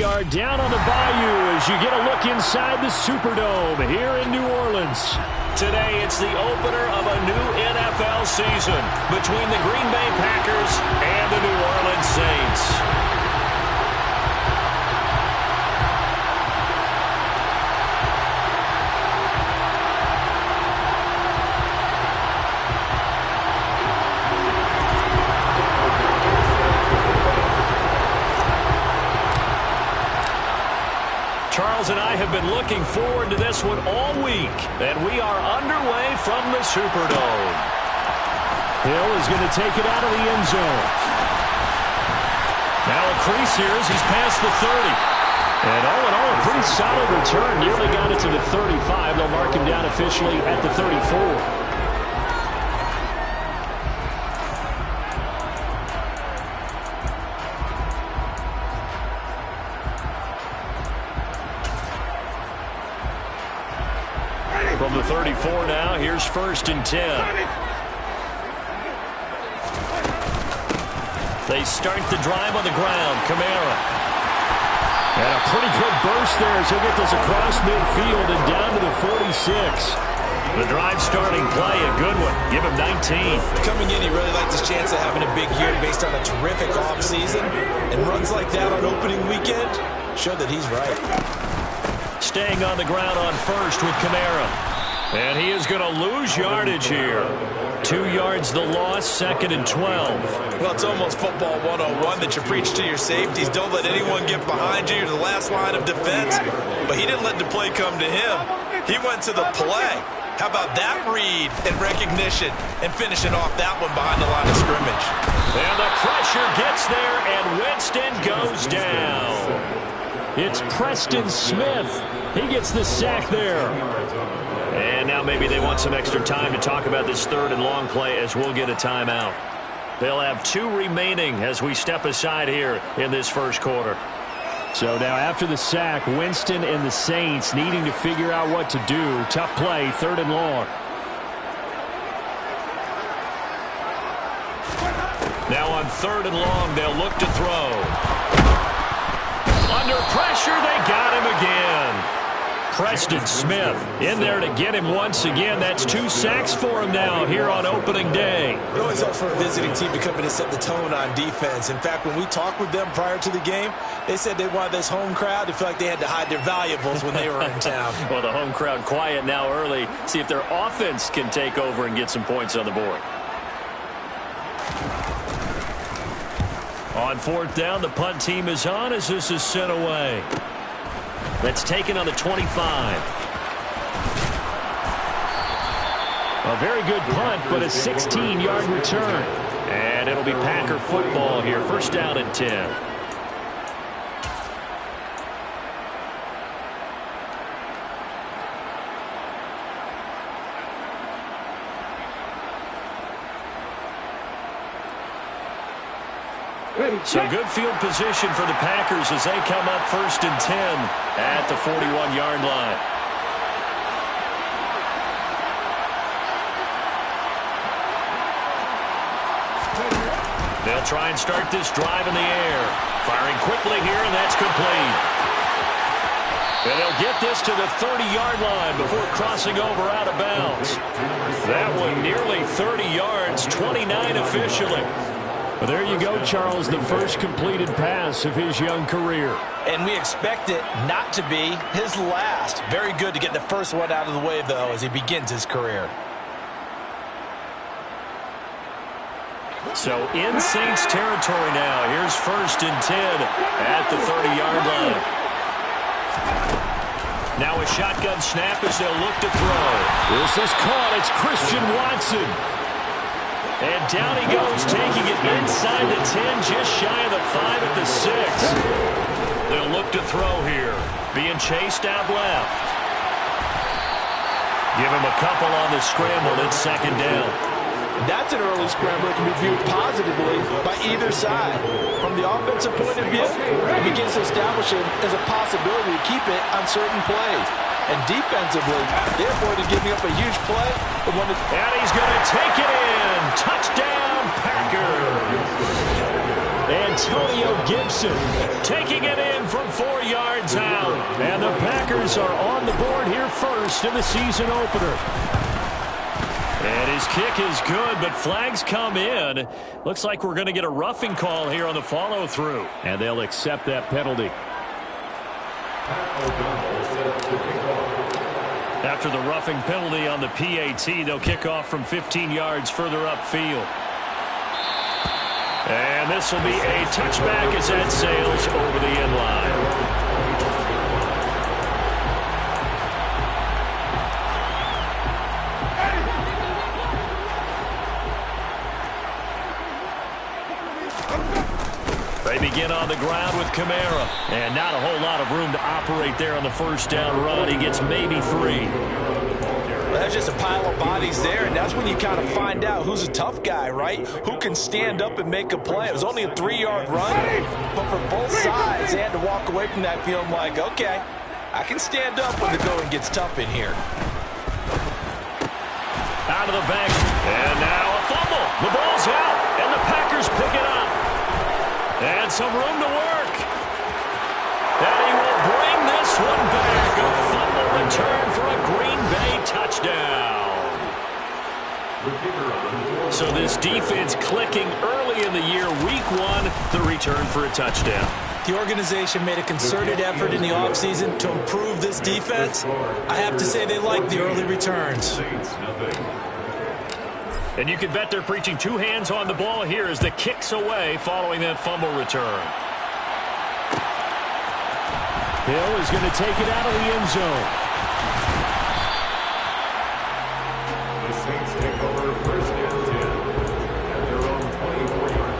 We are down on the bayou as you get a look inside the Superdome here in New Orleans. Today, it's the opener of a new NFL season between the Green Bay Packers and the New Orleans Saints. Charles and I have been looking forward to this one all week, and we are underway from the Superdome. Hill is going to take it out of the end zone. Now a crease here as he's past the 30. And all in all, a pretty solid return. Nearly got it to the 35. They'll mark him down officially at the 34. From the 34 now, here's 1st and 10. They start the drive on the ground. Kamara. And a pretty good burst there as he'll get this across midfield and down to the 46. The drive starting play, a good one. Give him 19. Coming in, he really liked his chance of having a big year based on a terrific offseason. And runs like that on opening weekend show that he's right. Staying on the ground on 1st with Kamara. And he is going to lose yardage here. 2 yards the loss, 2nd and 12. Well, it's almost football 101 that you preach to your safeties. Don't let anyone get behind you. You're the last line of defense. But he didn't let the play come to him. He went to the play. How about that read and recognition and finishing off that one behind the line of scrimmage. And the pressure gets there, and Winston goes down. It's Preston Smith. He gets the sack there. And now maybe they want some extra time to talk about this 3rd and long play as we'll get a timeout. They'll have 2 remaining as we step aside here in this first quarter. So now after the sack, Winston and the Saints needing to figure out what to do. Tough play, 3rd and long. Now on 3rd and long, they'll look to throw. Under pressure, they got him again. Preston Smith in there to get him once again. That's 2 sacks for him now here on opening day. It always helps for a visiting team to come in and set the tone on defense. In fact, when we talked with them prior to the game, they said they wanted this home crowd to feel like they had to hide their valuables when they were in town. Well, the home crowd quiet now early. See if their offense can take over and get some points on the board. On 4th down, the punt team is on as this is sent away. That's taken on the 25. A very good punt, but a 16-yard return. And it'll be Packer football here. 1st down and 10. So good field position for the Packers as they come up 1st and 10 at the 41-yard line. They'll try and start this drive in the air. Firing quickly here, and that's complete. And they'll get this to the 30-yard line before crossing over out of bounds. That one nearly 30 yards, 29 officially. Well, there you go, Charles, the first completed pass of his young career. And we expect it not to be his last. Very good to get the first one out of the way, though, as he begins his career. So in Saints territory now. Here's 1st and 10 at the 30-yard line. Now a shotgun snap as they'll look to throw. This is caught. It's Christian Watson. And down he goes, taking it inside the 10, just shy of the 5 at the 6. They'll look to throw here. Being chased out left. Give him a couple on the scramble. It's 2nd down. That's an early scramble that can be viewed positively by either side. From the offensive point of view, it begins to establish it as a possibility to keep it on certain plays. And defensively, they avoided giving up a huge play. And he's going to take it in. Touchdown, Packers. Antonio Gibson Wilson taking it in from 4 yards out. And the Packers are on the board here first in the season opener. And his kick is good, but flags come in. Looks like we're going to get a roughing call here on the follow-through. And they'll accept that penalty. After the roughing penalty on the PAT, they'll kick off from 15 yards further upfield. And this will be a touchback as that sails over the end line. They begin on the ground with Kamara. And not a whole lot of room to operate there on the first down run. He gets maybe 3. Well, that's just a pile of bodies there, and that's when you kind of find out who's a tough guy, right? Who can stand up and make a play. It was only a 3-yard run, but for both sides, they had to walk away from that feeling like, okay, I can stand up when the going gets tough in here. Out of the bank, and now a fumble. The ball's out, and the Packers pick it up. And some room to work. And he will bring this one back. A fumble return for a Green Bay touchdown. So this defense clicking early in the year. Week 1, the return for a touchdown. The organization made a concerted effort in the offseason to improve this defense. I have to say they like the early returns. And you can bet they're preaching 2 hands on the ball here as the kick's away following that fumble return. Hill is going to take it out of the end zone. The Saints take over first and 10 at their own 24-yard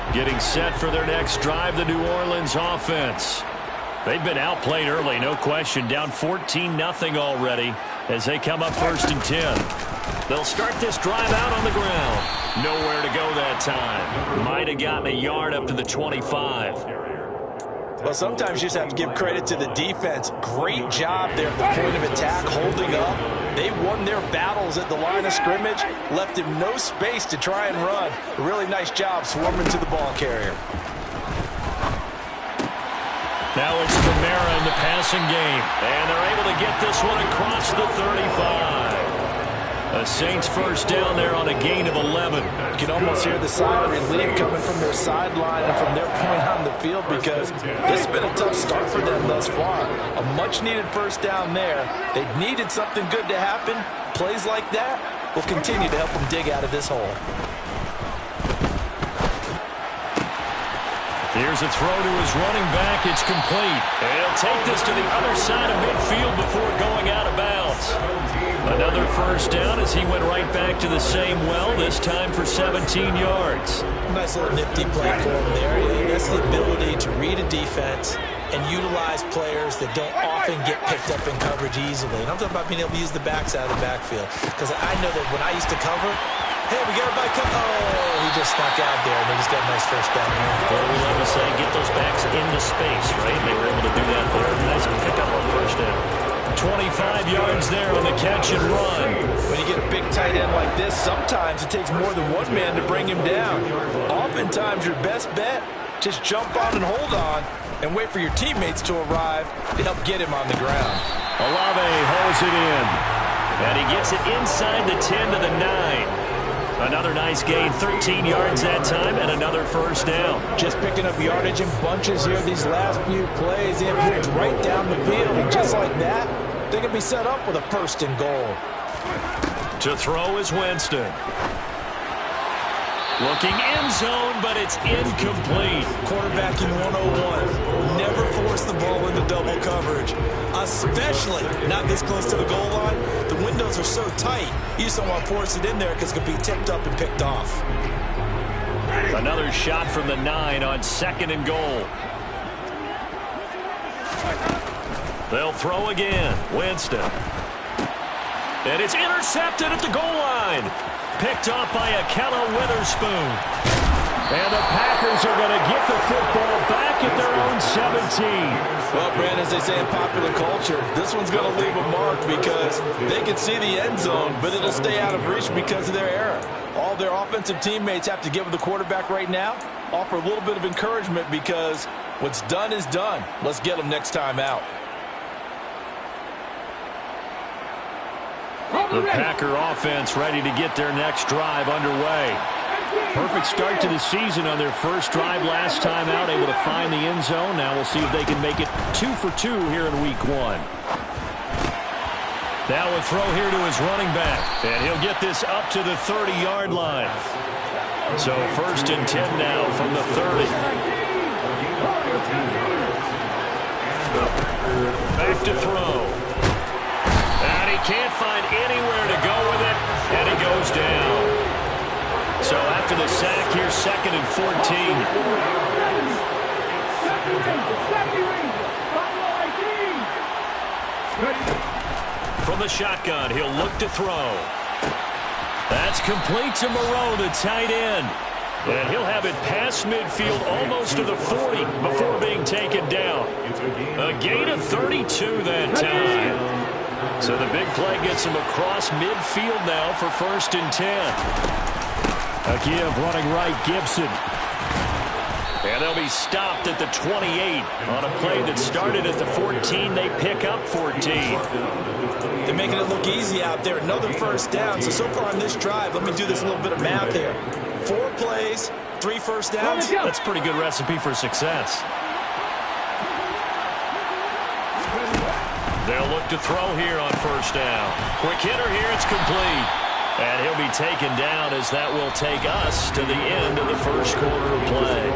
line. Getting set for their next drive, the New Orleans offense. They've been outplayed early, no question. Down 14-0 already as they come up first and 10. They'll start this drive out on the ground. Nowhere to go that time. Might have gotten a yard up to the 25. Well, sometimes you just have to give credit to the defense. Great job there at the point of attack, holding up. They won their battles at the line of scrimmage, left him no space to try and run. A really nice job swarming to the ball carrier. Now it's Kamara in the passing game. And they're able to get this one across the 35. A Saints first down there on a gain of 11. You can almost hear the sigh of relief coming from their sideline and from their point on the field because this has been a tough start for them thus far. A much-needed first down there. They needed something good to happen. Plays like that will continue to help them dig out of this hole. Here's a throw to his running back. It's complete. And he'll take this to the other side of midfield before going out of bounds. Another first down as he went right back to the same well, this time for 17 yards. Nice little nifty play for him there. That's the ability to read a defense and utilize players that don't often get picked up in coverage easily. And I'm talking about being able to use the backs out of the backfield. Because I know that when I used to cover, hey, we got everybody cut. Oh, he just snuck out there, and they just got a nice first down here. Well, we love to say get those backs into space, right? They were able to do that there. Nice pickup on first down. 25 yards there on the catch and run. When you get a big tight end like this, sometimes it takes more than one man to bring him down. Oftentimes, your best bet, just jump on and hold on and wait for your teammates to arrive to help get him on the ground. Olave holds it in. And he gets it inside the 10 to the 9. Another nice gain, 13 yards that time, and another first down. Just picking up yardage in bunches here these last few plays. They have hits right down the field, and just like that, they can be set up with a first and goal. To throw is Winston. Looking end zone, but it's incomplete. Quarterbacking 101. Never force the ball into double coverage, especially not this close to the goal line. The windows are so tight, you just don't want to force it in there because it could be tipped up and picked off. Another shot from the 9 on second and goal. They'll throw again. Winston. And it's intercepted at the goal line. Picked off by Akella Witherspoon. And the Packers are going to get the football back back at their own 17. Well, Brandon, as they say in popular culture, this one's going to leave a mark because they can see the end zone, but it'll stay out of reach because of their error. All their offensive teammates have to give the quarterback right now, offer a little bit of encouragement because what's done is done. Let's get them next time out. The Packer offense ready to get their next drive underway. Perfect start to the season on their first drive last time out, able to find the end zone. Now we'll see if they can make it 2 for 2 here in week 1. Now a throw here to his running back, and he'll get this up to the 30-yard line. So 1st and 10 now from the 30. Back to throw. And he can't find anywhere to go with it, and he goes down. So after the sack, here's 2nd and 14. From the shotgun, he'll look to throw. That's complete to Moreau, the tight end. And he'll have it past midfield almost to the 40 before being taken down. A gain of 32 that time. So the big play gets him across midfield now for 1st and 10. A give running right, Gibson. And they'll be stopped at the 28. On a play that started at the 14, they pick up 14. They're making it look easy out there. Another 1st down. So far on this drive, let me do this little bit of math here. 4 plays, 3 first downs. That's a pretty good recipe for success. They'll look to throw here on 1st down. Quick hitter here, it's complete. And he'll be taken down as that will take us to the end of the first quarter of play.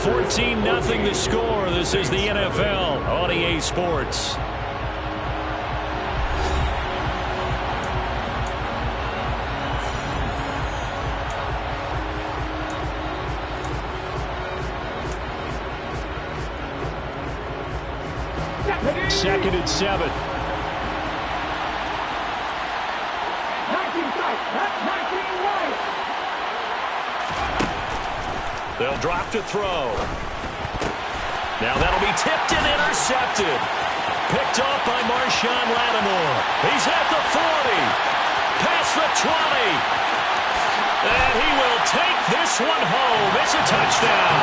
14-0 the score. This is the NFL on EA Sports. Second and 7. They'll drop to throw. Now that'll be tipped and intercepted. Picked off by Marshawn Lattimore. He's at the 40. Past the 20. And he will take this one home. It's a touchdown.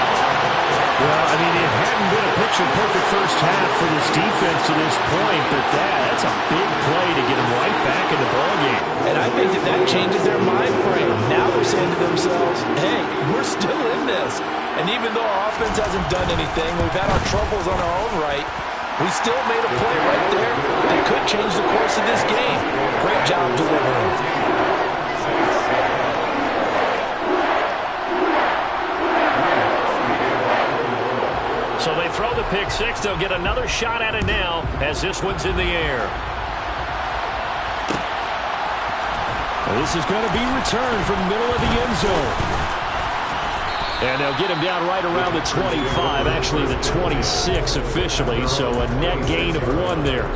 Well, I mean, it hadn't been a picture-perfect first half for this defense to this point, but that's a big play to get them right back in the ballgame. And I think that changes their mind frame. Now they're saying to themselves, hey, we're still in this. And even though our offense hasn't done anything, we've had our troubles on our own right, we still made a play right there that could change the course of this game. Great job delivering. So they throw the pick six. They'll get another shot at it now as this one's in the air. Well, this is going to be returned from the middle of the end zone. And they'll get him down right around the 25, actually the 26 officially, so a net gain of 1 there.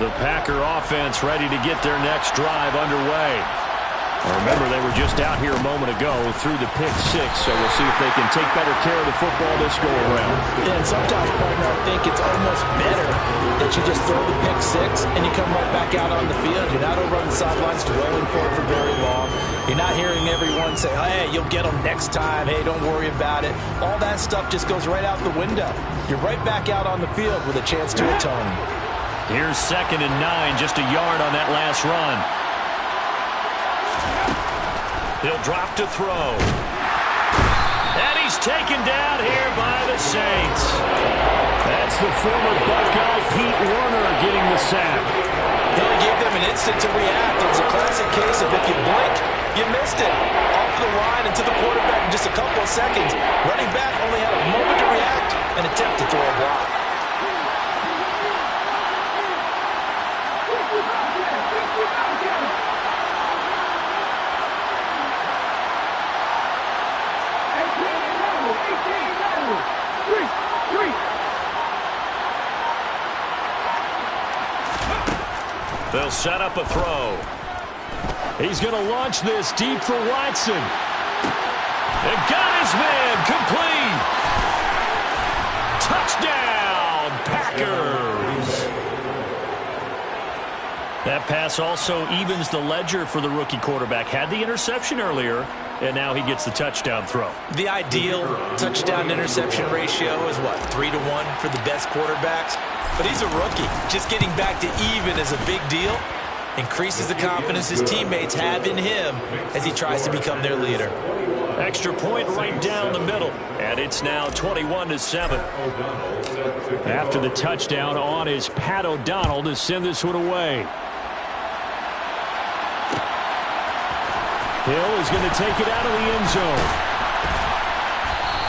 The Packer offense ready to get their next drive underway. Remember, they were just out here a moment ago through the pick six, so we'll see if they can take better care of the football this go around. Yeah, and sometimes, partner, I think it's almost better that you just throw the pick six and you come right back out on the field. You're not over on the sidelines dwelling for it for very long. You're not hearing everyone say, hey, you'll get them next time. Hey, don't worry about it. All that stuff just goes right out the window. You're right back out on the field with a chance to atone. Here's 2nd and 9, just a yard on that last run. He'll drop to throw. And he's taken down here by the Saints. That's the former Buckeye Pete Werner getting the sack. They gave them an instant to react. It was a classic case of if you blink, you missed it. Off the line and to the quarterback in just a couple of seconds. Running back only had a moment to react and attempt to throw a block. set up a throw. He's going to launch this deep for Watson. And got his man complete. Touchdown, Packers. That pass also evens the ledger for the rookie quarterback. Had the interception earlier, and now he gets the touchdown throw. The ideal touchdown-interception ratio is, what, 3-to-1 for the best quarterbacks? But he's a rookie. Just getting back to even is a big deal. Increases the confidence his teammates have in him as he tries to become their leader. Extra point right down the middle, and it's now 21-7. After the touchdown on is Pat O'Donnell to send this one away. Hill is going to take it out of the end zone.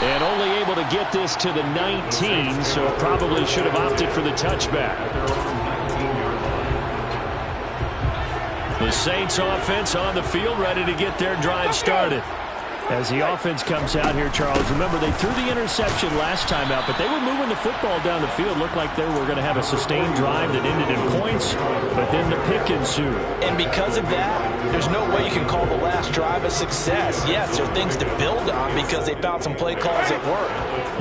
And only able to get this to the 19, so probably should have opted for the touchback. The Saints offense on the field, ready to get their drive started. As the offense comes out here, Charles, remember they threw the interception last time out, but they were moving the football down the field. Looked like they were going to have a sustained drive that ended in points, but then the pick ensued. And because of that, there's no way you can call the last drive a success. Yes, there are things to build on because they found some play calls that work.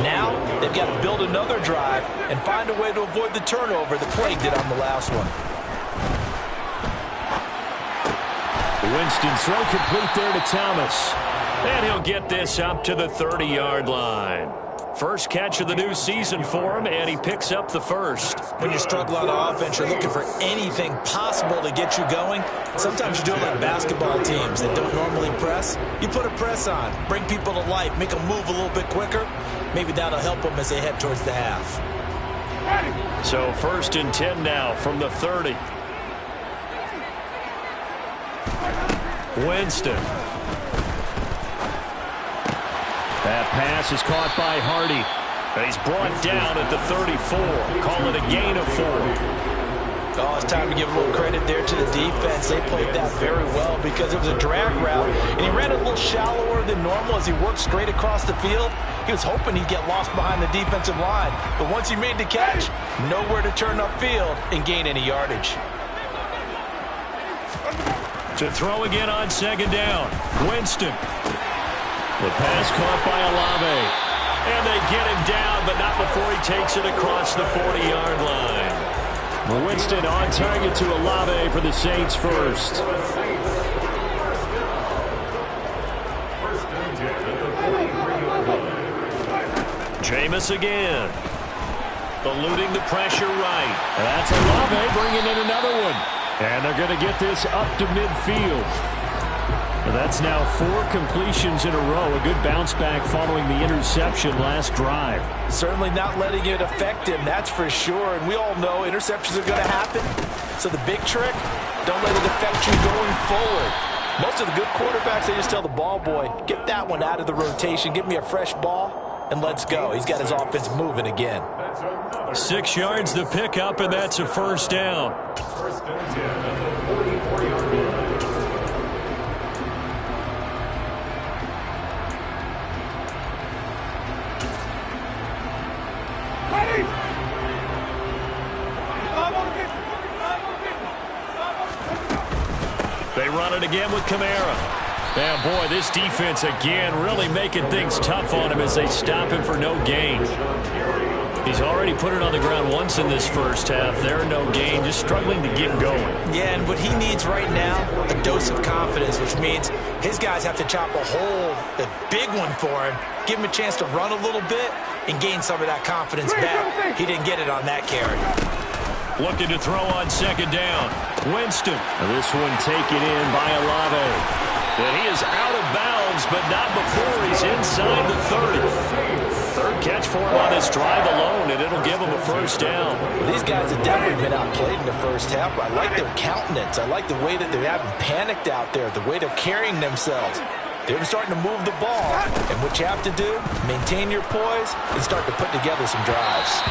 Now, they've got to build another drive and find a way to avoid the turnover that plagued it on the last one. Winston throw complete there to Thomas. And he'll get this up to the 30-yard line. First catch of the new season for him, and he picks up the first. When you're struggling on offense, you're looking for anything possible to get you going. Sometimes you do it like basketball teams that don't normally press. You put a press on, bring people to life, make them move a little bit quicker. Maybe that'll help them as they head towards the half. So 1st and 10 now from the 30. Winston. That pass is caught by Hardy. And he's brought down at the 34. Call it a gain of 4. Oh, it's time to give a little credit there to the defense. They played that very well because it was a drag route, and he ran a little shallower than normal as he worked straight across the field. He was hoping he'd get lost behind the defensive line, but once he made the catch, nowhere to turn upfield and gain any yardage. To throw again on 2nd down. Winston. The pass caught by Olave. And they get him down, but not before he takes it across the 40-yard line. Winston on target to Olave for the Saints first. Jameis again. Eluding the pressure right. That's Olave bringing in another one. And they're going to get this up to midfield. That's now 4 completions in a row. A good bounce back following the interception last drive. Certainly not letting it affect him, that's for sure. And we all know interceptions are going to happen. So the big trick, don't let it affect you going forward. Most of the good quarterbacks, they just tell the ball boy, get that one out of the rotation, give me a fresh ball, and let's go. He's got his offense moving again. 6 yards the pickup, and that's a 1st down. 1st and 10 at the 44-yard line. They run it again with Kamara. And boy, this defense again really making things tough on him as they stop him for no gain. He's already put it on the ground once in this first half. There, no gain, just struggling to get going. Yeah, and what he needs right now, a dose of confidence, which means his guys have to chop a hole, a big one for him, give him a chance to run a little bit and gain some of that confidence back. He didn't get it on that carry. Looking to throw on 2nd down. Winston. This one taken in by Olave. And he is out of bounds, but not before he's inside the 30. 3rd catch for him on this drive alone, and it'll give him a 1st down. Well, these guys have definitely been outplayed in the first half. I like their countenance. I like the way that they haven't panicked out there, the way they're carrying themselves. They're starting to move the ball, and what you have to do, maintain your poise and start to put together some drives.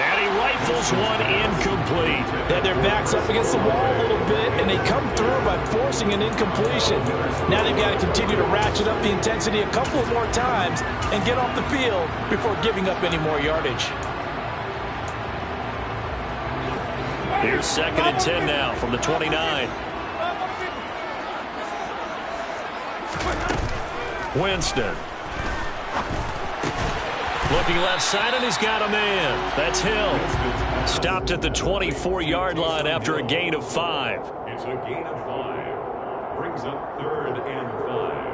And he rifles one incomplete. Yeah, their back's up against the wall a little bit, and they come through by forcing an incompletion. Now they've got to continue to ratchet up the intensity a couple of more times and get off the field before giving up any more yardage. Here's 2nd and 10 now from the 29. Winston. Looking left side, and he's got a man. That's Hill. Stopped at the 24-yard line after a gain of 5. It's a gain of 5. Brings up 3rd and 5.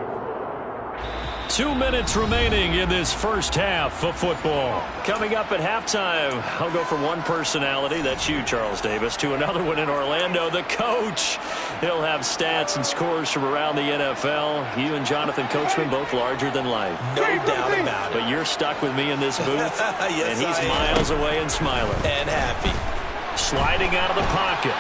2 minutes remaining in this first half of football. Coming up at halftime, I'll go from one personality, that's you, Charles Davis, to another one in Orlando, the coach. He'll have stats and scores from around the NFL. You and Jonathan Coachman, both larger than life. No doubt about it. But you're stuck with me in this booth, Yes, and he's I am. miles away and smiling. And happy. Sliding out of the pocket.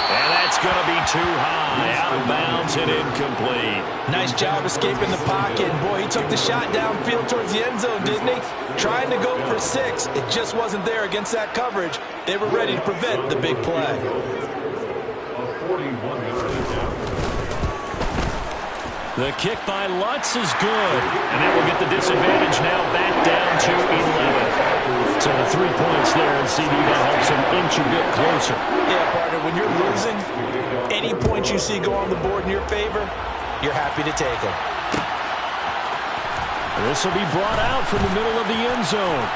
And that's going to be too high, out of bounds and incomplete. Nice job escaping the pocket. Boy, he took the shot downfield towards the end zone, didn't he? Trying to go for 6. It just wasn't there against that coverage. They were ready to prevent the big play. A 41-yard attempt. The kick by Lutz is good. And that will get the disadvantage now back down to 11. So the 3 points there, and CD that helps him inch a bit closer. Yeah, partner, when you're losing, any points you see go on the board in your favor, you're happy to take them. This will be brought out from the middle of the end zone.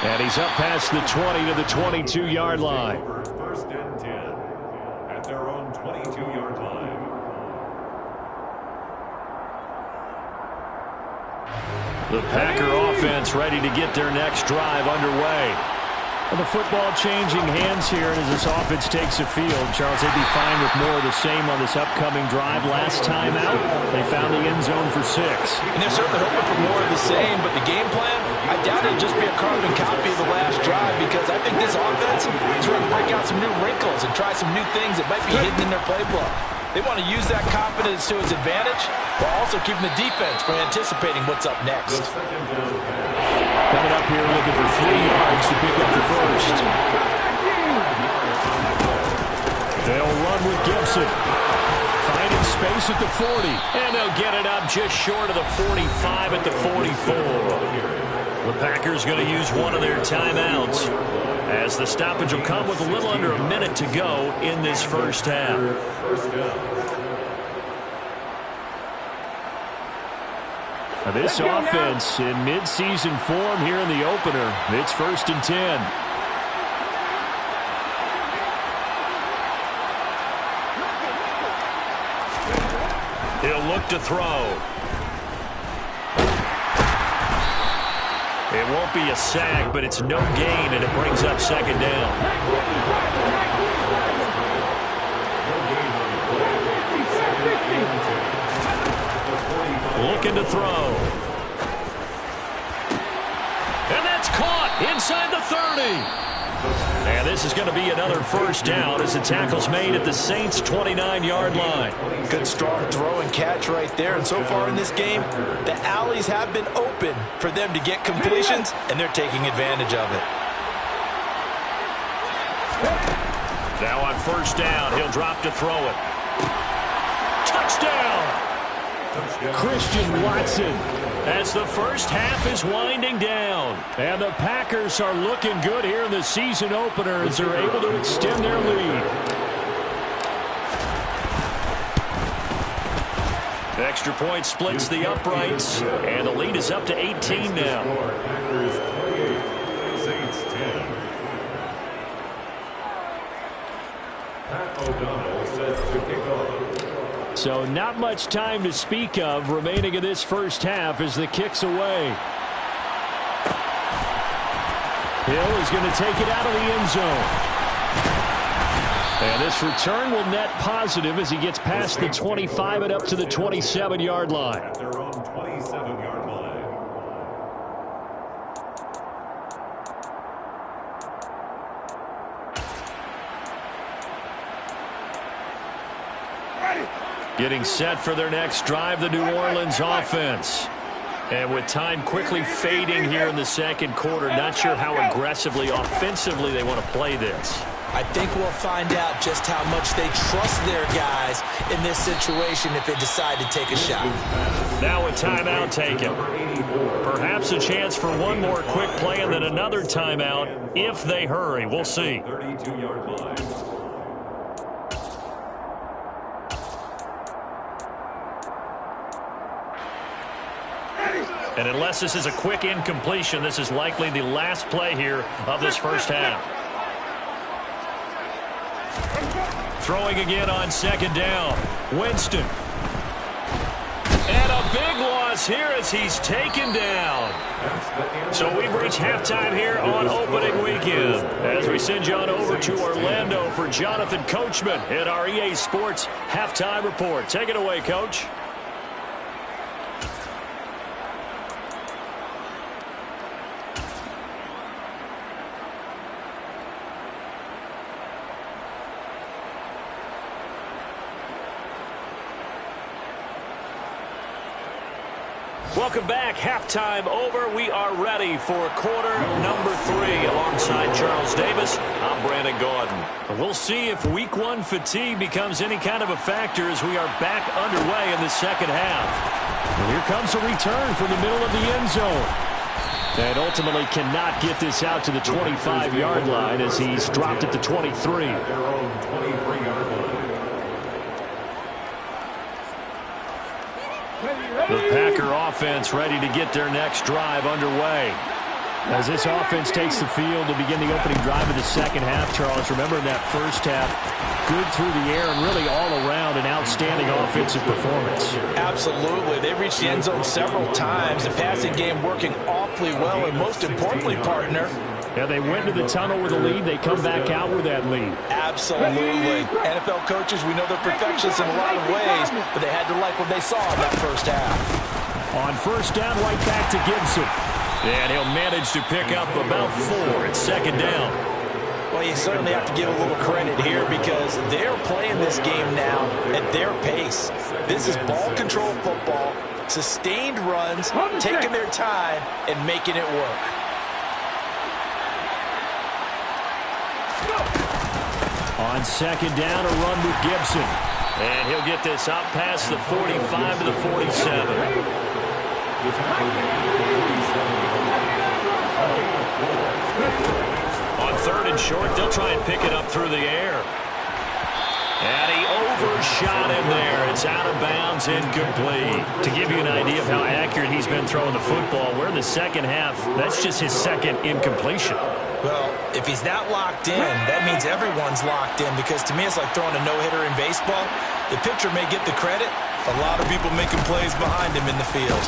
And he's up past the 20 to the 22-yard line. 1st and 10 at their own 22-yard line. The Packer offense ready to get their next drive underway. And the football changing hands here as this offense takes the field. Charles, they'd be fine with more of the same on this upcoming drive. Last time out, they found the end zone for 6. And they're certainly hoping for more of the same, but the game plan, I doubt it'll just be a carbon copy of the last drive, because I think this offense is ready to break out some new wrinkles and try some new things that might be hidden in their playbook. They want to use that confidence to its advantage while also keeping the defense from anticipating what's up next. Coming up here looking for 3 yards to pick up the first. They'll run with Gibson. Finding space at the 40. And they'll get it up just short of the 45 at the 44. The Packers going to use one of their timeouts, as the stoppage will come with a little under a minute to go in this first half. Now this offense in mid-season form here in the opener. It's 1st and 10. He'll look to throw. It won't be a sack, but it's no gain, and it brings up 2nd down. Looking to throw. And that's caught inside the 30. And this is going to be another first down as the tackle's made at the Saints' 29-yard line. Good strong throw and catch right there. And so far in this game, the alleys have been open for them to get completions, and they're taking advantage of it. Now on 1st down, he'll drop to throw it. Touchdown! Christian Watson, as the first half is winding down. And the Packers are looking good here in the season opener as they're able to extend their lead. Extra point splits the uprights, and the lead is up to 18 now. Packers 28, Saints 10. Pat O'Donnell set to kick off. So not much time to speak of remaining in this first half as the kick's away. Hill is going to take it out of the end zone. And this return will net positive as he gets past the 25 and up to the 27-yard line. At their own 27-yard line. Getting set for their next drive, the New Orleans offense. And with time quickly fading here in the second quarter, not sure how aggressively, offensively they want to play this. I think we'll find out just how much they trust their guys in this situation if they decide to take a shot. Now a timeout taken. Perhaps a chance for one more quick play and then another timeout if they hurry. We'll see. 32-yard line. And unless this is a quick incompletion, this is likely the last play here of this first half. Throwing again on second down. Winston. And a big loss here as he's taken down. So we've reached halftime here on opening weekend. As we send you on over to Orlando for Jonathan Coachman in our EA Sports Halftime Report. Take it away, Coach. Welcome back. Halftime over. We are ready for quarter number 3. Alongside Charles Davis, I'm Brandon Gordon. We'll see if week 1 fatigue becomes any kind of a factor as we are back underway in the second half. And here comes a return from the middle of the end zone. And ultimately cannot get this out to the 25-yard line as he's dropped at the 23. Their own 23-yard line. The Packer offense ready to get their next drive underway. As this offense takes the field to begin the opening drive of the second half, Charles, remember in that first half, good through the air and really all around an outstanding offensive performance. Absolutely. They reached the end zone several times. The passing game working awfully well, and most importantly, partner, yeah, they went to the tunnel with a lead. They come back out with that lead. Absolutely. NFL coaches, we know they're perfectionists in a lot of ways, but they had to like what they saw in that first half. On first down, right back to Gibson. And he'll manage to pick up about 4 at second down. Well, you certainly have to give a little credit here because they're playing this game now at their pace. This is ball control football, sustained runs, taking their time, and making it work. On second down, a run with Gibson. And he'll get this up past the 45 to the 47. On third and short, they'll try and pick it up through the air. And he overshot him there. It's out of bounds, incomplete. To give you an idea of how accurate he's been throwing the football, we're in the second half. That's just his second incompletion. Well, if he's not locked in, that means everyone's locked in because to me it's like throwing a no-hitter in baseball. The pitcher may get the credit. A lot of people making plays behind him in the field.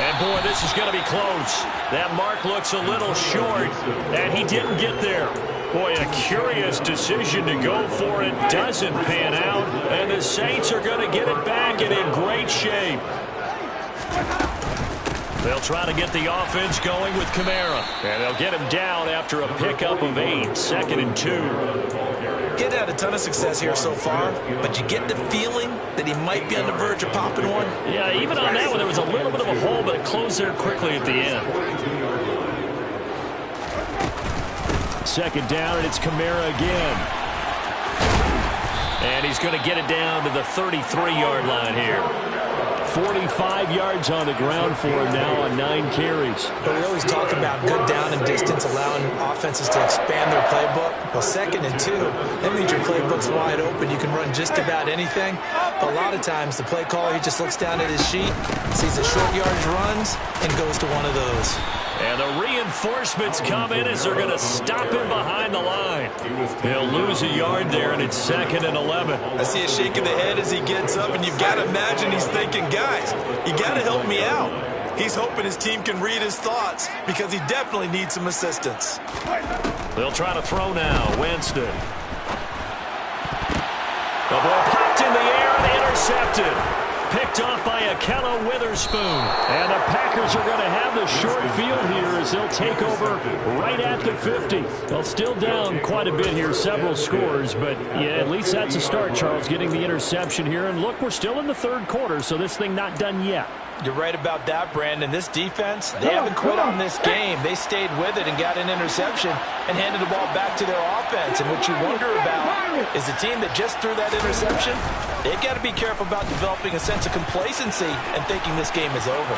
And, boy, this is going to be close. That mark looks a little short, and he didn't get there. Boy, a curious decision to go for it. Doesn't pan out, and the Saints are going to get it back and in great shape. They'll try to get the offense going with Kamara. And they'll get him down after a pickup of 8, second and 2. He's had a ton of success here so far, but you get the feeling that he might be on the verge of popping one. Yeah, even on that one, there was a little bit of a hole, but it closed there quickly at the end. Second down, and it's Kamara again. And he's going to get it down to the 33-yard line here. 45 yards on the ground for him now on 9 carries. But we always talk about good down and distance, allowing offenses to expand their playbook. Well, second and 2, that means your playbook's wide open. You can run just about anything. But a lot of times, the play caller, he just looks down at his sheet, sees the short yardage runs, and goes to one of those. And the reinforcements come in as they're going to stop him behind the line. He'll lose a yard there, and it's second and 11. I see a shake of the head as he gets up, and you've got to imagine he's thinking, guys, you got to help me out. He's hoping his team can read his thoughts because he definitely needs some assistance. They'll try to throw now. Winston. The ball popped in the air and intercepted. Picked off by Akello Witherspoon. And the Packers Packers are going to have the short field here as they'll take over right at the 50. Well, still down quite a bit here, several scores, but yeah, at least that's a start, Charles, getting the interception here. And look, we're still in the third quarter, so this thing not done yet. You're right about that, Brandon. This defense, they haven't quit on this game. They stayed with it and got an interception and handed the ball back to their offense. And what you wonder about is the team that just threw that interception, they've got to be careful about developing a sense of complacency and thinking this game is over.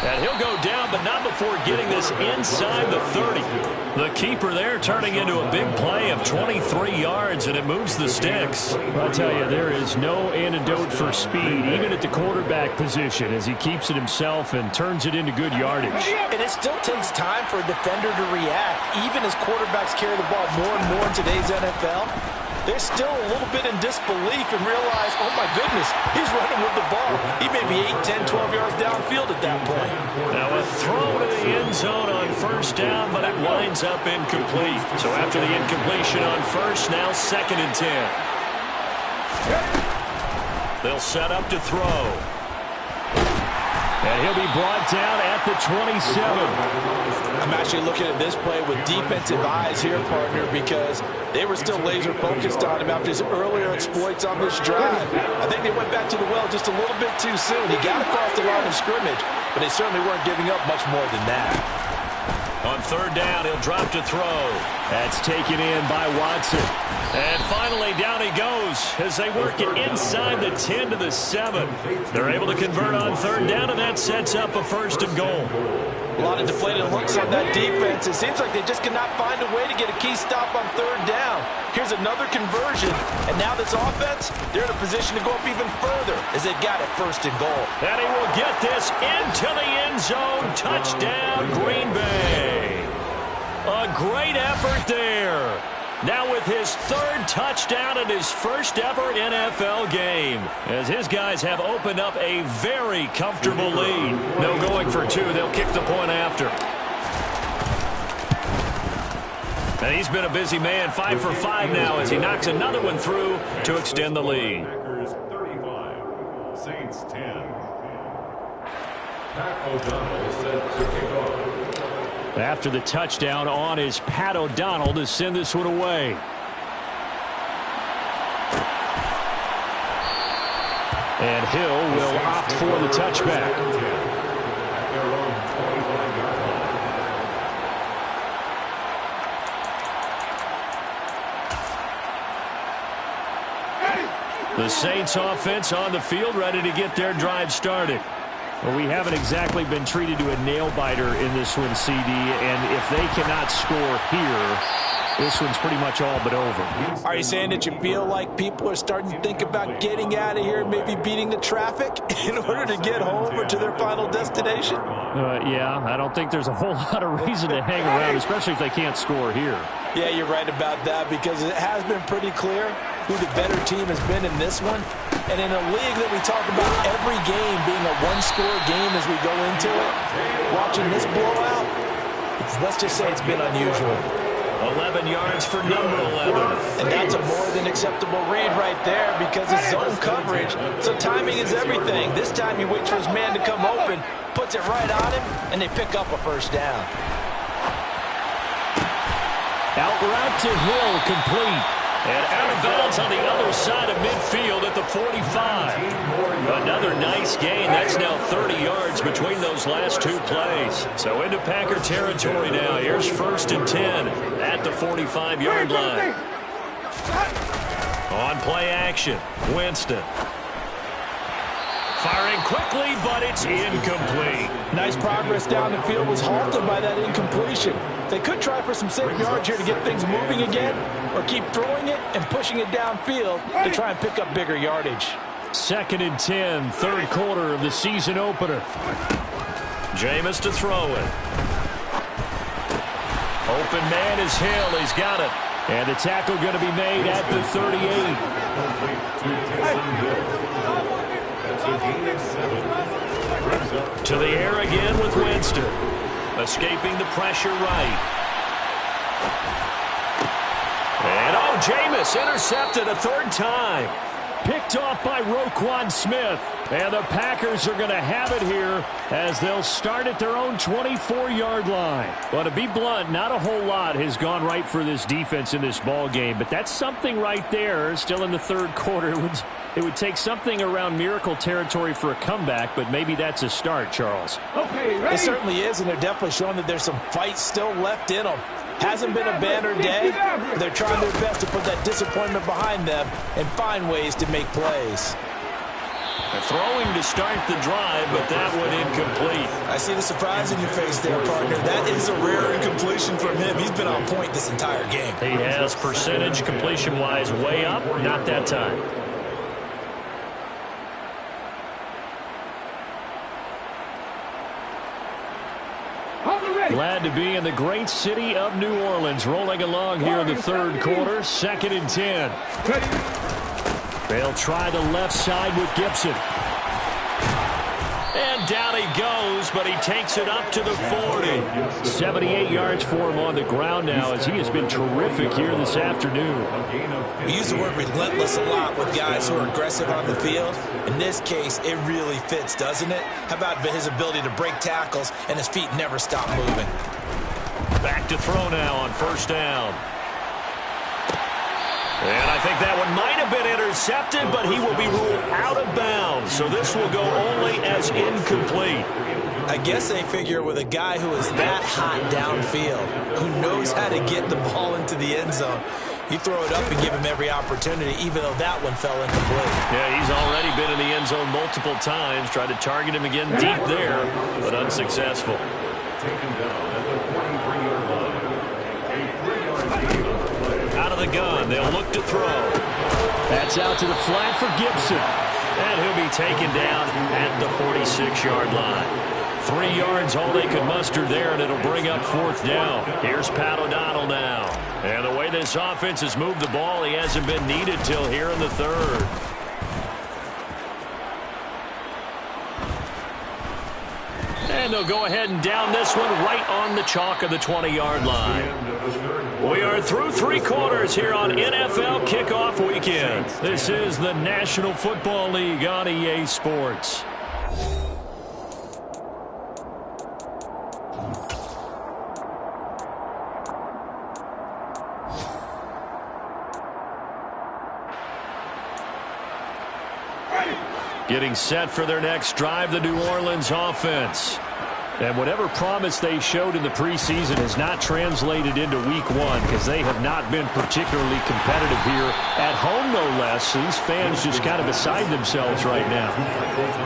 And he'll go down, but not before getting this inside the 30. The keeper there turning into a big play of 23 yards, and it moves the sticks. I'll tell you, there is no antidote for speed, even at the quarterback position, as he keeps it himself and turns it into good yardage. And it still takes time for a defender to react. Even as quarterbacks carry the ball more and more in today's NFL, they're still a little bit in disbelief and realize, oh my goodness, he's running with the ball. He may be 8, 10, 12 yards downfield at that point. Now a throw to the end zone on first down, but it winds up incomplete. So after the incompletion on first, now 2nd and 10. They'll set up to throw. And he'll be brought down at the 27. I'm actually looking at this play with defensive eyes here, partner, because they were still laser focused on him after his earlier exploits on this drive. I think they went back to the well just a little bit too soon. He got across the line of scrimmage, but they certainly weren't giving up much more than that. On third down, he'll drop to throw. That's taken in by Watson. And finally, down he goes as they work it inside the 10 to the 7. They're able to convert on third down, and that sets up a 1st and goal. A lot of deflated looks on that defense. It seems like they just cannot find a way to get a key stop on third down. Here's another conversion, and now this offense, they're in a position to go up even further as they've got it 1st and goal. And he will get this into the end zone. Touchdown, Green Bay. A great effort there. Now with his 3rd touchdown in his 1st ever NFL game, as his guys have opened up a very comfortable lead. No going for 2. They'll kick the point after. And he's been a busy man, 5 for 5 now as he knocks another one through to extend the lead. Packers 35, Saints 10. Pat O'Donnell set to kick off. After the touchdown on is Pat O'Donnell to send this one away. And Hill will opt for the touchback. The Saints offense on the field, ready to get their drive started. Well, we haven't exactly been treated to a nail-biter in this one, CD, and if they cannot score here, this one's pretty much all but over. Are you saying that you feel like people are starting to think about getting out of here and maybe beating the traffic in order to get home or to their final destination? Yeah, I don't think there's a whole lot of reason to hang around, especially if they can't score here. Yeah, you're right about that, because it has been pretty clear who the better team has been in this one. And in a league that we talk about every game being a one-score game as we go into it, watching this blowout, let's just say it's been unusual. 11 yards for number 11. And that's a more than acceptable read right there because it's zone coverage, so timing is everything. This time he waits for his man to come open, puts it right on him, and they pick up a 1st down. Out route to Hill, complete. And out of bounds on the other side of midfield at the 45. Another nice gain. That's now 30 yards between those last 2 plays. So into Packer territory now. Here's 1st and 10 at the 45-yard line. On play action, Winston. Firing quickly, but it's incomplete. Nice progress down the field was halted by that incompletion. They could try for some safe yards here to get things moving again, or keep throwing it and pushing it downfield to try and pick up bigger yardage. 2nd and 10, 3rd quarter of the season opener. Jameis to throw it. Open man is Hill. He's got it. And the tackle going to be made at the 38. To the air again with Winston. Escaping the pressure right. And Jameis intercepted a 3rd time. picked off by Roquan Smith. And the Packers are going to have it here as they'll start at their own 24-yard line. Well, to be blunt, not a whole lot has gone right for this defense in this ball game, but that's something right there. Still in the third quarter. It would take something around miracle territory for a comeback, but maybe that's a start, Charles. Okay, it certainly is, and they're definitely showing that there's some fight still left in them. Hasn't been a banner day, but they're trying their best to put that disappointment behind them and find ways to make plays. Throwing to start the drive, but that one incomplete. I see the surprise in your face there, partner. That is a rare incompletion from him. He's been on point this entire game. He has percentage completion-wise way up, not that time. Glad to be in the great city of New Orleans. Rolling along here in the third quarter. 2nd and 10. They'll try the left side with Gibson. And down he goes, but he takes it up to the 40. 78 yards for him on the ground now as he has been terrific here this afternoon. We use the word relentless a lot with guys who are aggressive on the field. In this case, it really fits, doesn't it? How about his ability to break tackles and his feet never stop moving? Back to throw now on 1st down. And I think that one might have been intercepted, but he will be ruled out of bounds. So this will go only as incomplete. I guess they figure with a guy who is that hot downfield, who knows how to get the ball into the end zone, you throw it up and give him every opportunity, even though that one fell incomplete. Yeah, he's already been in the end zone multiple times. Tried to target him again deep there, but unsuccessful. Taken down at the 23-yard line. A 3-yard gain on the play. Out of the gun, they'll look to throw. That's out to the flat for Gibson. And he'll be taken down at the 46-yard line. 3 yards, all they could muster there, and it'll bring up 4th down. Here's Pat O'Donnell now. And the way this offense has moved the ball, he hasn't been needed till here in the third. And they'll go ahead and down this one right on the chalk of the 20-yard line. We are through 3 quarters here on NFL Kickoff Weekend. This is the National Football League on EA Sports. Getting set for their next drive, the New Orleans offense. And whatever promise they showed in the preseason has not translated into week 1 because they have not been particularly competitive here at home, no less. So these fans just kind of beside themselves right now.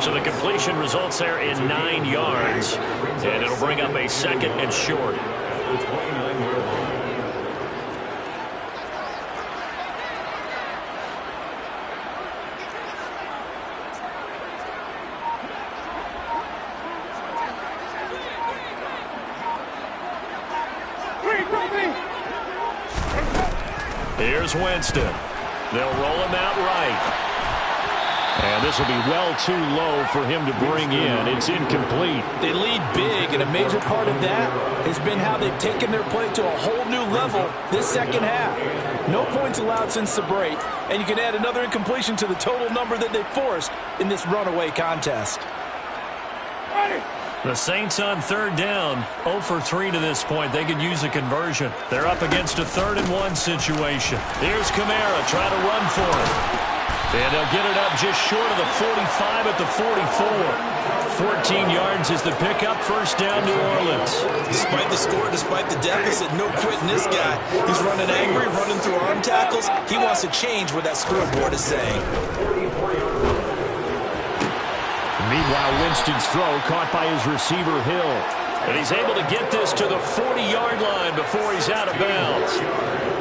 So the completion results there in 9 yards, and it'll bring up a 2nd and short. Here's Winston. They'll roll him out right. And this will be well too low for him to bring in. It's incomplete. They lead big, and a major part of that has been how they've taken their play to a whole new level this second half. No points allowed since the break, and you can add another incompletion to the total number that they forced in this runaway contest. The Saints on 3rd down, 0 for 3 to this point. They could use a conversion. They're up against a 3rd and 1 situation. Here's Kamara trying to run for it. And they'll get it up just short of the 45 at the 44. 14 yards is the pickup. 1st down, New Orleans. Despite the score, despite the deficit, no quitting this guy. He's running angry, running through arm tackles. He wants to change what that scoreboard is saying. Meanwhile, Winston's throw caught by his receiver, Hill. And he's able to get this to the 40-yard line before he's out of bounds.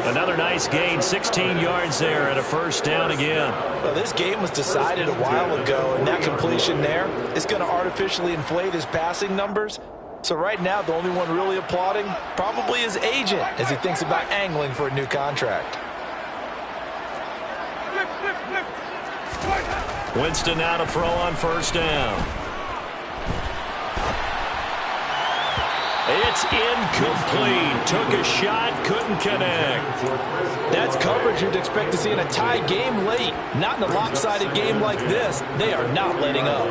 Another nice gain, 16 yards there and a 1st down again. Well, this game was decided a while ago, and that completion there is going to artificially inflate his passing numbers. So right now, the only one really applauding probably his agent as he thinks about angling for a new contract. Winston now to throw on 1st down. It's incomplete. Took a shot, couldn't connect. That's coverage you'd expect to see in a tie game late. Not in a lopsided game like this. They are not letting up.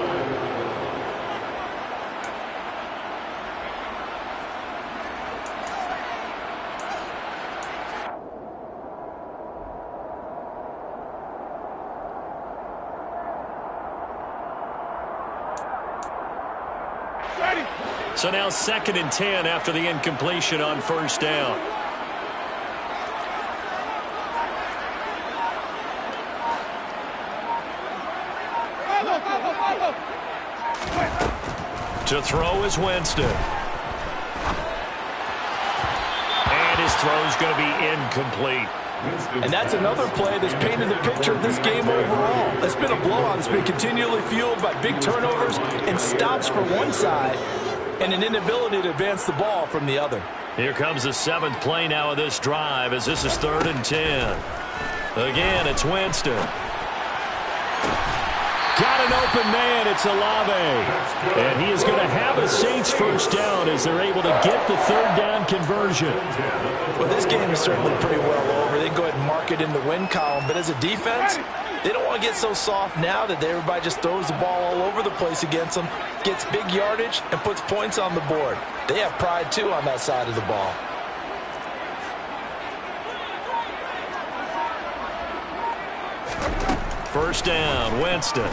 So now 2nd and 10 after the incompletion on first down. To throw is Winston. And his throw's going to be incomplete. And that's another play that's painted the picture of this game overall. It's been a blowout. It's been continually fueled by big turnovers and stops for one side and an inability to advance the ball from the other. Here comes the 7th play now of this drive as this is 3rd and 10. Again, it's Winston. Got an open man. It's Olave. And he is going to have a Saints first down as they're able to get the 3rd down conversion. Well, this game is certainly pretty well over. They can go ahead and mark it in the win column. But as a defense, they don't want to get so soft now that everybody just throws the ball all over the place against them, gets big yardage, and puts points on the board. They have pride, too, on that side of the ball. First down, Winston.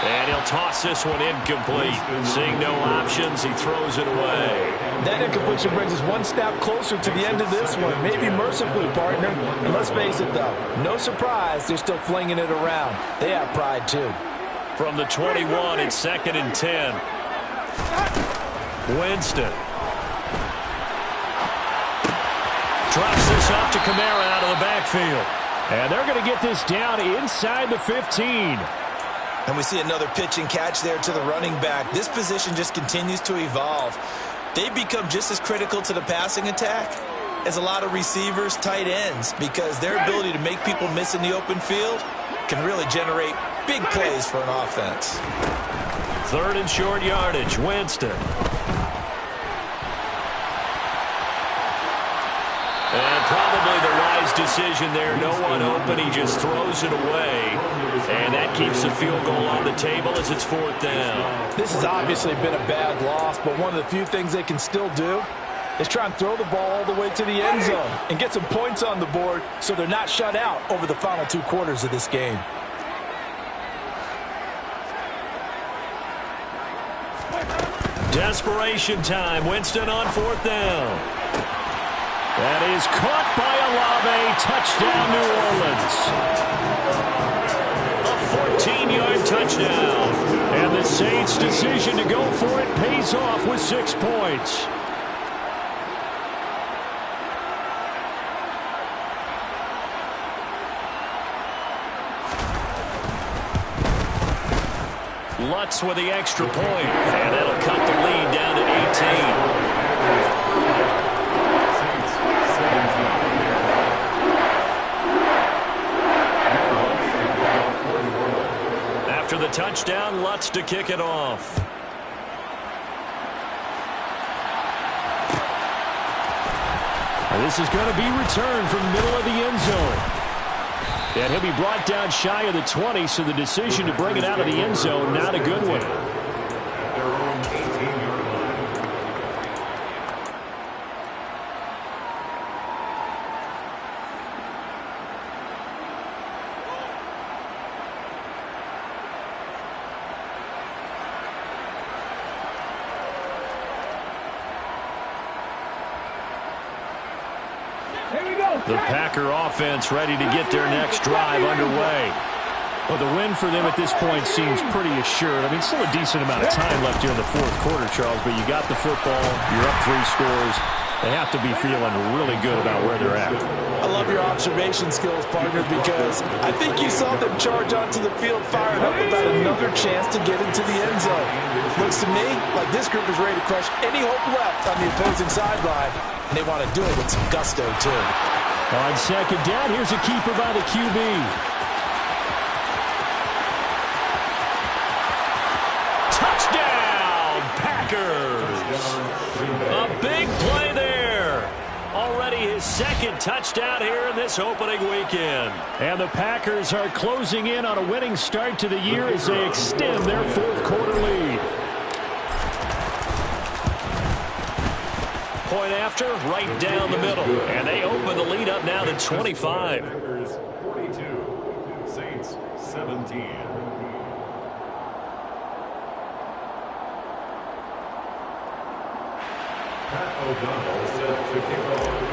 And he'll toss this one incomplete. Seeing no options, he throws it away. That incompletion brings us one snap closer to the end of this one. Maybe mercifully, partner. And let's face it, though, no surprise, they're still flinging it around. They have pride, too. From the 21, it's 2nd and 10. Winston. Drops this off to Kamara out of the backfield. And they're going to get this down inside the 15. And we see another pitch and catch there to the running back. This position just continues to evolve. They've become just as critical to the passing attack as a lot of receivers, tight ends, because their ability to make people miss in the open field can really generate big plays for an offense. 3rd and short yardage, Winston. And probably the wise decision there. No one open. He just throws it away. And that keeps the field goal on the table as it's 4th down. This has obviously been a bad loss, but one of the few things they can still do is try and throw the ball all the way to the end zone and get some points on the board so they're not shut out over the final 2 quarters of this game. Desperation time. Winston on 4th down. That is caught by Olave. Touchdown, New Orleans. A 14-yard touchdown. And the Saints' decision to go for it pays off with 6 points. Lutz with the extra point. And that'll cut the lead down to 18. After the touchdown, Lutz to kick it off. And this is going to be returned from the middle of the end zone. And he'll be brought down shy of the 20, so the decision to bring it out of the end zone, not a good one. Their own 18-yard line. The Packer offense ready to get their next drive underway. Well, the win for them at this point seems pretty assured. I mean, still a decent amount of time left here in the 4th quarter, Charles, but you got the football, you're up 3 scores. They have to be feeling really good about where they're at. I love your observation skills, partner, because I think you saw them charge onto the field fired up about another chance to get into the end zone. Looks to me like this group is ready to crush any hope left on the opposing sideline, and they want to do it with some gusto, too. On 2nd down, here's a keeper by the QB. A big play there. Already his second touchdown here in this opening weekend. And the Packers are closing in on a winning start to the year as they extend their fourth quarter lead. Point after, right down the middle. And they open the lead up now to 25. Packers 42, Saints 17. Pat O'Donnell set to kick off.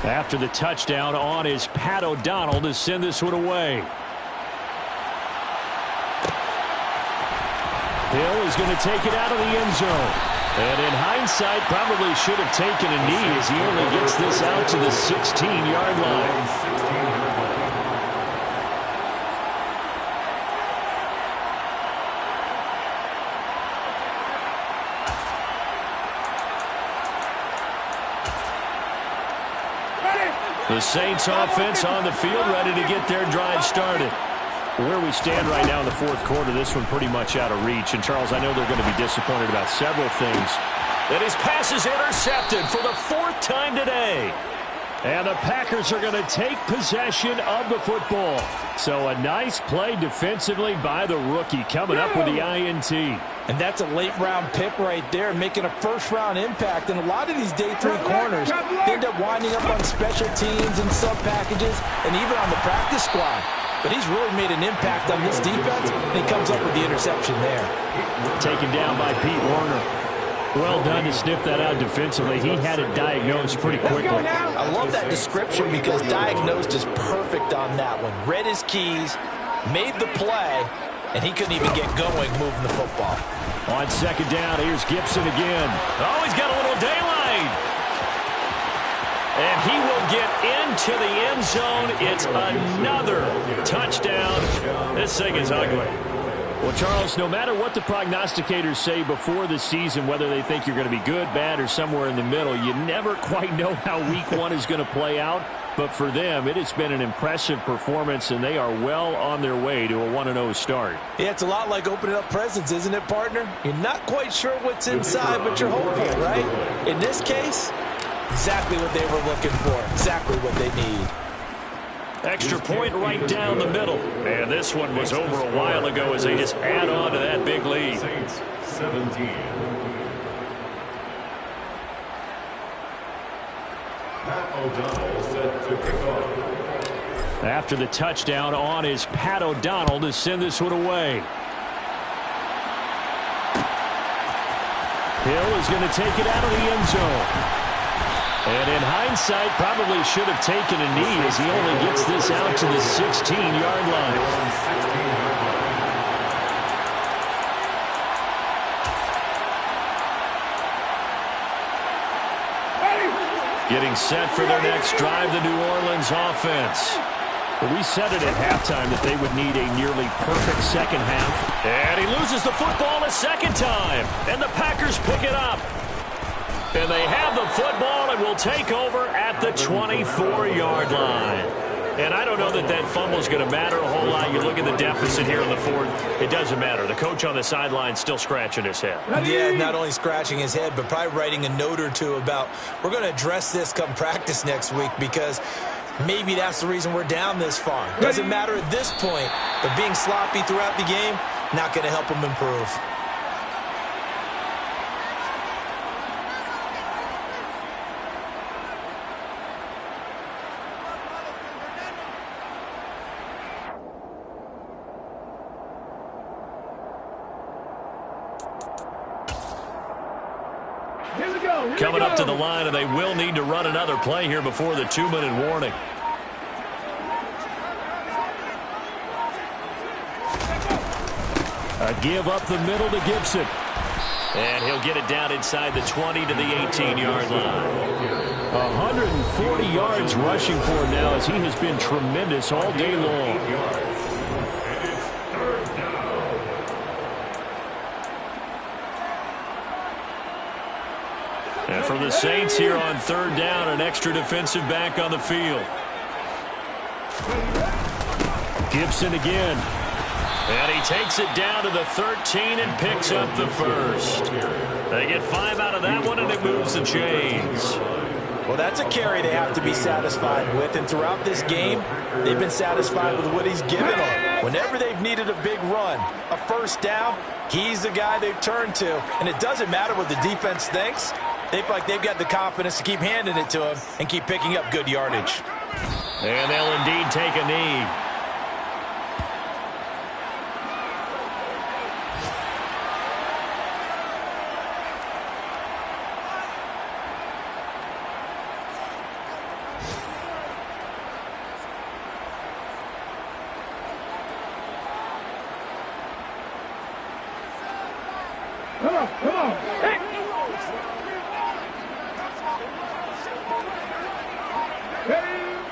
After the touchdown on is Pat O'Donnell to send this one away. Hill is going to take it out of the end zone. And in hindsight, probably should have taken a knee as he only gets this out to the 16-yard line. The Saints offense on the field, ready to get their drive started. Where we stand right now in the fourth quarter, this one pretty much out of reach. And, Charles, I know they're going to be disappointed about several things. And his pass is intercepted for the fourth time today. And the Packers are going to take possession of the football. So a nice play defensively by the rookie coming up with the INT. And that's a late-round pick right there, making a first-round impact. And a lot of these day three corners end up winding up on special teams and sub-packages and even on the practice squad. But he's really made an impact on this defense, and he comes up with the interception there. Taken down by Pete Werner. Well done to sniff that out defensively. He had it diagnosed pretty quickly. I love that description because diagnosed is perfect on that one. Read his keys, made the play, and he couldn't even get going moving the football. On second down, here's Gibson again. Oh, he's got a little daylight. And he will get into the end zone. It's another touchdown. This thing is ugly. Well, Charles, no matter what the prognosticators say before the season, whether they think you're going to be good, bad, or somewhere in the middle, you never quite know how week one is going to play out. But for them, it has been an impressive performance, and they are well on their way to a 1-0 start. Yeah, it's a lot like opening up presents, isn't it, partner? You're not quite sure what's inside, but you're hopeful, right? In this case, exactly what they were looking for, exactly what they need. Extra point right down the middle. And this one was over a while ago as they just add on to that big lead. Saints 17. Pat O'Donnell set to kick off. After the touchdown on is Pat O'Donnell to send this one away. Hill is going to take it out of the end zone. And in hindsight, probably should have taken a knee as he only gets this out to the 16-yard line. Getting set for their next drive, the New Orleans offense. We said it at halftime that they would need a nearly perfect second half. And he loses the football a second time. And the Packers pick it up. And they have the football and will take over at the 24-yard line. And I don't know that that fumble is going to matter a whole lot. You look at the deficit here in the fourth. It doesn't matter. The coach on the sideline still scratching his head. Yeah, not only scratching his head, but probably writing a note or two about we're going to address this come practice next week because maybe that's the reason we're down this far. Doesn't matter at this point, but being sloppy throughout the game, not going to help him improve. Coming up to the line, and they will need to run another play here before the 2-minute warning. A give up the middle to Gibson. And he'll get it down inside the 20 to the 18-yard line. 140 yards rushing for him now as he has been tremendous all day long. And for the Saints here on third down, an extra defensive back on the field. Gibson again. And he takes it down to the 13 and picks up the first. They get 5 out of that one, and it moves the chains. Well, that's a carry they have to be satisfied with, and throughout this game, they've been satisfied with what he's given them. Whenever they've needed a big run, a first down, he's the guy they've turned to. And it doesn't matter what the defense thinks. They feel like they've got the confidence to keep handing it to him and keep picking up good yardage. And they'll indeed take a knee.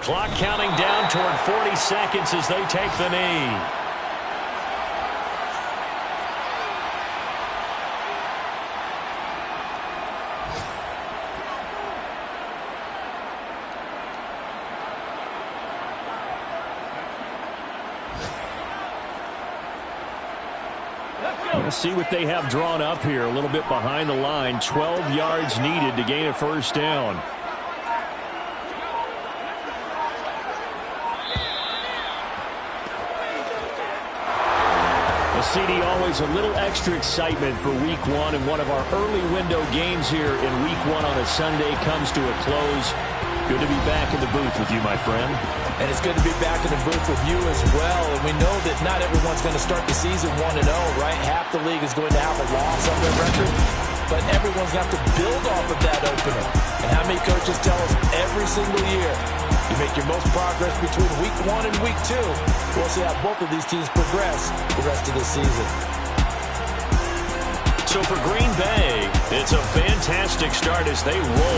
Clock counting down toward 40 seconds as they take the knee. Let's see what they have drawn up here. A little bit behind the line. 12 yards needed to gain a first down. CD, always a little extra excitement for week one, and one of our early window games here in week one on a Sunday comes to a close. Good to be back in the booth with you, my friend. And it's good to be back in the booth with you as well. And we know that not everyone's going to start the season 1-0, right? Half the league is going to have a loss on their record. But everyone's going to have to build off of that opener. And how many coaches tell us every single year, you make your most progress between week 1 and week 2. We'll see how both of these teams progress the rest of the season. So for Green Bay, it's a fantastic start as they roll.